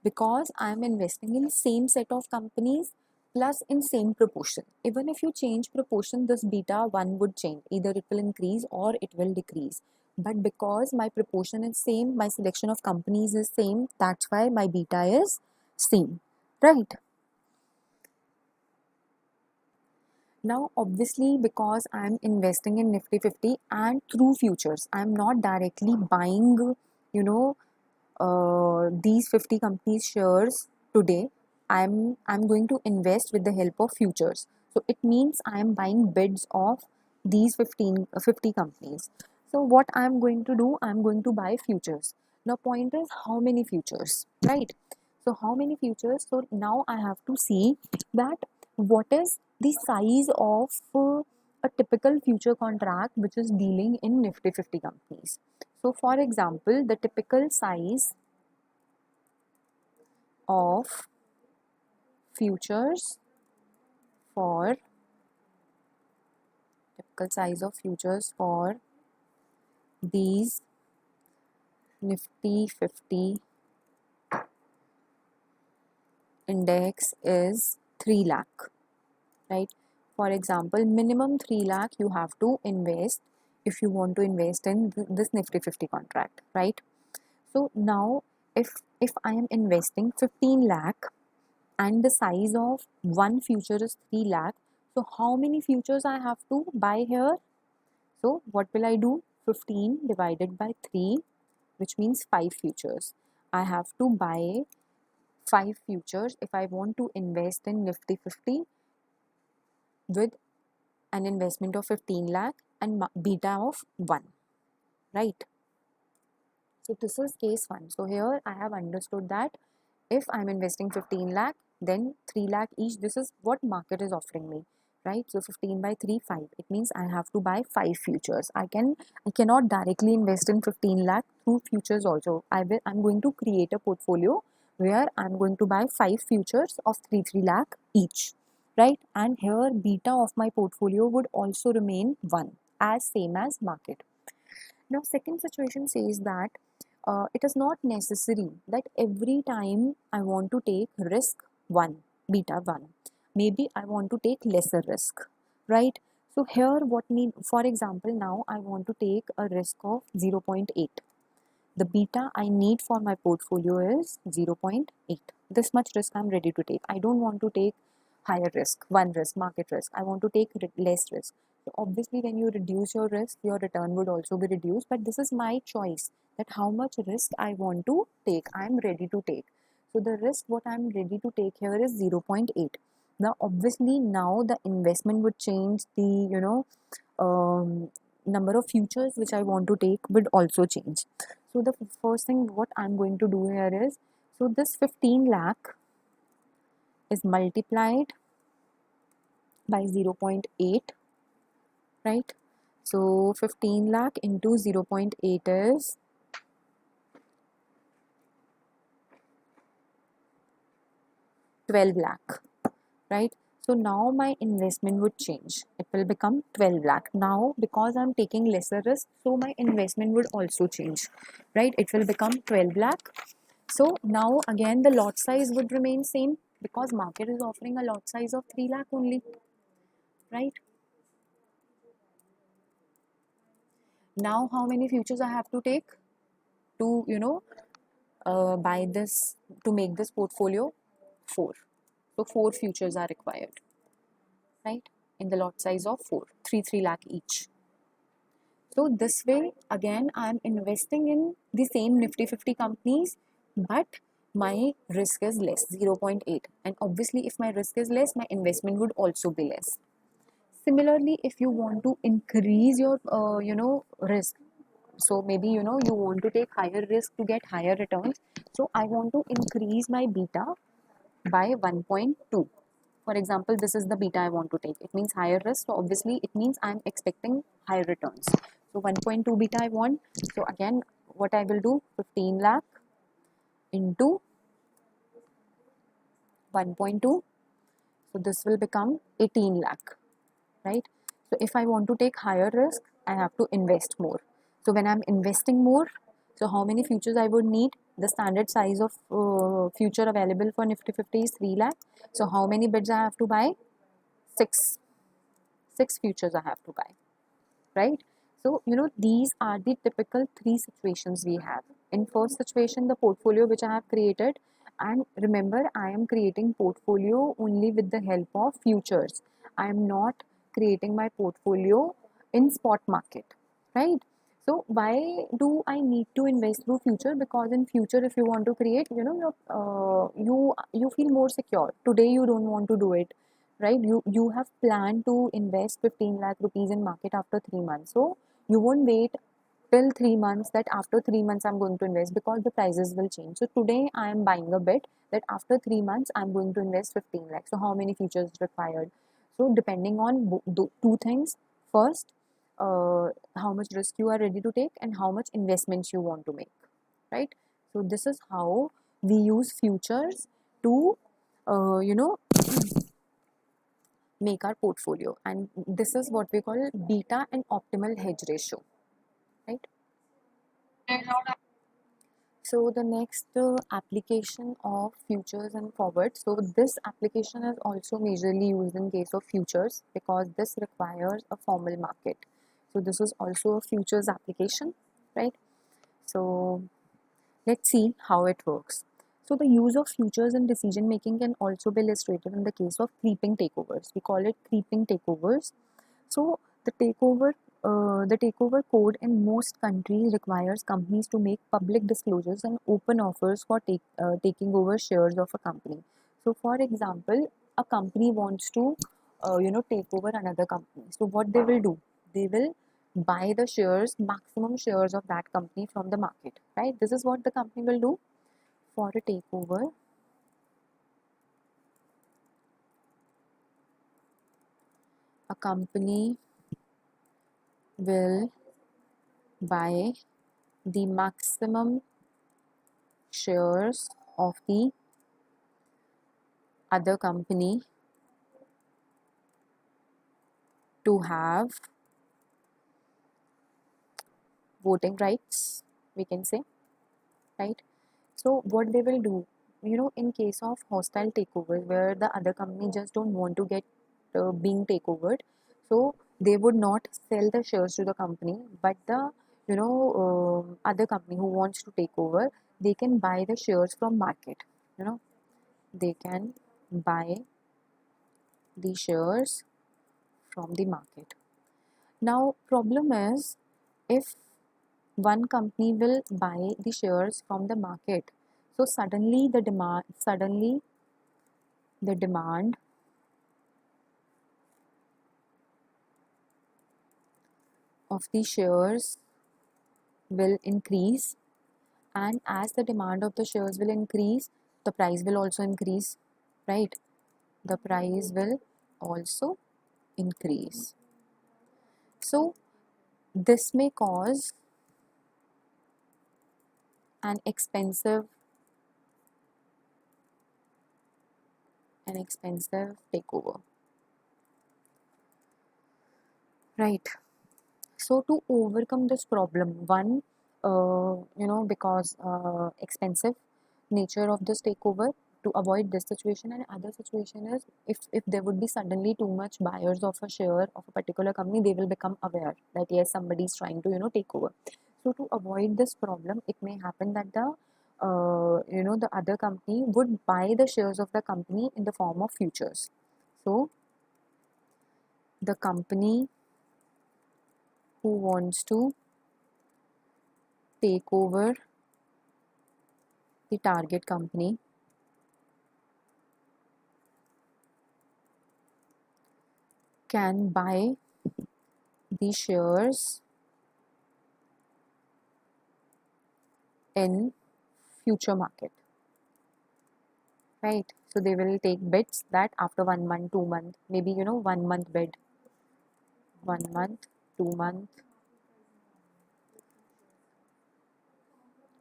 because I'm investing in same set of companies plus in same proportion. Even if you change proportion, this beta 1 would change. Either it will increase or it will decrease. But because my proportion is same, my selection of companies is same, that's why my beta is same, right? Now, obviously, because I'm investing in Nifty 50 and through futures, I'm not directly buying, these 50 companies shares today. I'm going to invest with the help of futures. So it means I am buying bids of these 50 companies. So what I'm going to do, I'm going to buy futures. Now point is how many futures, right? So how many futures? So now I have to see that what is the size of a typical future contract which is dealing in Nifty 50 companies. So for example, the typical size of futures for these Nifty 50 index is 3 lakh, right? For example, minimum 3 lakh you have to invest if you want to invest in this Nifty 50 contract, right? So now if I am investing 15 lakh and the size of one future is 3 lakh, so how many futures I have to buy here? So what will I do? 15 divided by 3, which means 5 futures. I have to buy 5 futures if I want to invest in Nifty 50 with an investment of 15 lakh and beta of 1, right? So this is case 1. So here I have understood that if I'm investing 15 lakh, then 3 lakh each. This is what market is offering me, right? So 15 by 3, 5. It means I have to buy 5 futures. I cannot directly invest in 15 lakh through futures also. I'm going to create a portfolio where I'm going to buy 5 futures of 3 lakh each, right? And here beta of my portfolio would also remain 1, as same as market. Now second situation says that it is not necessary that every time I want to take risk 1, beta 1. Maybe I want to take lesser risk, right? So here what mean, for example, now I want to take a risk of 0.8. The beta I need for my portfolio is 0.8. This much risk I'm ready to take. I don't want to take higher risk, one risk, market risk. I want to take less risk. So obviously when you reduce your risk, your return would also be reduced, but this is my choice that how much risk I want to take. I'm ready to take. So the risk what I'm ready to take here is 0.8. Now obviously now the investment would change, the number of futures which I want to take would also change. So the first thing what I'm going to do here is, so this 15 lakh is multiplied by 0.8, right? So 15 lakh into 0.8 is 12 lakh, right? So now my investment would change. It will become 12 lakh. Now because I'm taking lesser risk, so my investment would also change, right? It will become 12 lakh. So now again the lot size would remain same because market is offering a lot size of 3 lakh only, right? Now how many futures I have to take to buy this, to make this portfolio? 4. So 4 futures are required, right? In the lot size of 4, 3 lakh each. So this way again I'm investing in the same Nifty 50 companies, but my risk is less, 0.8, and obviously if my risk is less, my investment would also be less. Similarly, if you want to increase your risk, so maybe you want to take higher risk to get higher returns, so I want to increase my beta by 1.2. For example, this is the beta I want to take. It means higher risk, so obviously it means I'm expecting higher returns. So 1.2 beta I want. So again, what I will do, 15 lakh into 1.2. So this will become 18 lakh, right? So if I want to take higher risk, I have to invest more. So when I'm investing more, so how many futures I would need? The standard size of future available for Nifty 50 is 3 lakh. So how many bids I have to buy? 6. 6 futures I have to buy, right? So these are the typical 3 situations we have. In first situation, the portfolio which I have created, and remember I am creating portfolio only with the help of futures. I am not creating my portfolio in spot market, right? So why do I need to invest through future? Because in future, if you want to create, you feel more secure. Today you don't want to do it, right? You have planned to invest 15 lakh rupees in market after 3 months, so you won't wait till 3 months that after 3 months I'm going to invest, because the prices will change. So today I am buying a bet that after 3 months I'm going to invest 15 lakhs. So how many futures required? So depending on two things. First, how much risk you are ready to take and how much investments you want to make, right? So this is how we use futures to you know make our portfolio, and this is what we call beta and optimal hedge ratio, right? So the next application of futures and forwards. So this application is also majorly used in case of futures because this requires a formal market. So this is also a futures application, right? So let's see how it works. So the use of futures in decision making can also be illustrated in the case of creeping takeovers. We call it creeping takeovers. So the takeover code in most countries requires companies to make public disclosures and open offers for taking over shares of a company. So, for example, a company wants to, take over another company. So, what they will do? They will buy the shares, maximum shares of that company from the market, right? This is what the company will do for a takeover. A company will buy the maximum shares of the other company to have voting rights, we can say, right? So what they will do, in case of hostile takeover where the other company just don't want to get being takeovered, so they would not sell the shares to the company, but the other company who wants to take over, they can buy the shares from market. You know, they can buy the shares from the market. Now, problem is if one company will buy the shares from the market, so suddenly the demand of the shares will increase, and as the demand of the shares will increase, the price will also increase, right? The price will also increase. So this may cause an expensive takeover, right? So to overcome this problem, one, because expensive nature of this takeover, to avoid this situation, and other situation is if there would be suddenly too much buyers of a share of a particular company, they will become aware that yes, somebody is trying to take over. So to avoid this problem, it may happen that the other company would buy the shares of the company in the form of futures. So the company who wants to take over the target company can buy the shares in future market, right? So they will take bets that after 1 month, 2 month, maybe 1 month bet, 1 month, 2 month,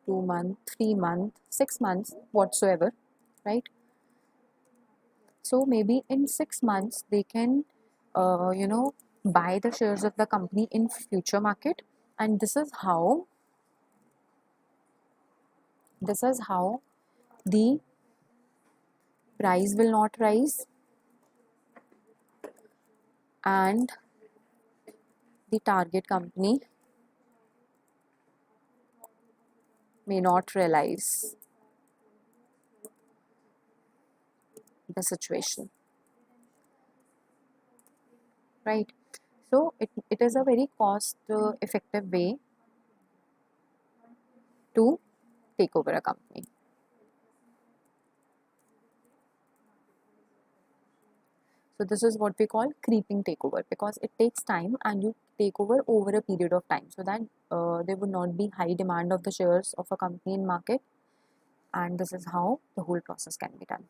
2 month, 3 month, 6 months, whatsoever, right? So maybe in 6 months they can, buy the shares of the company in future market, and this is how the price will not rise and the target company may not realize the situation, right? So it is a very cost effective way to take over a company. So this is what we call creeping takeover, because it takes time and you take over a period of time, so that there would not be high demand of the shares of a company in market, and this is how the whole process can be done.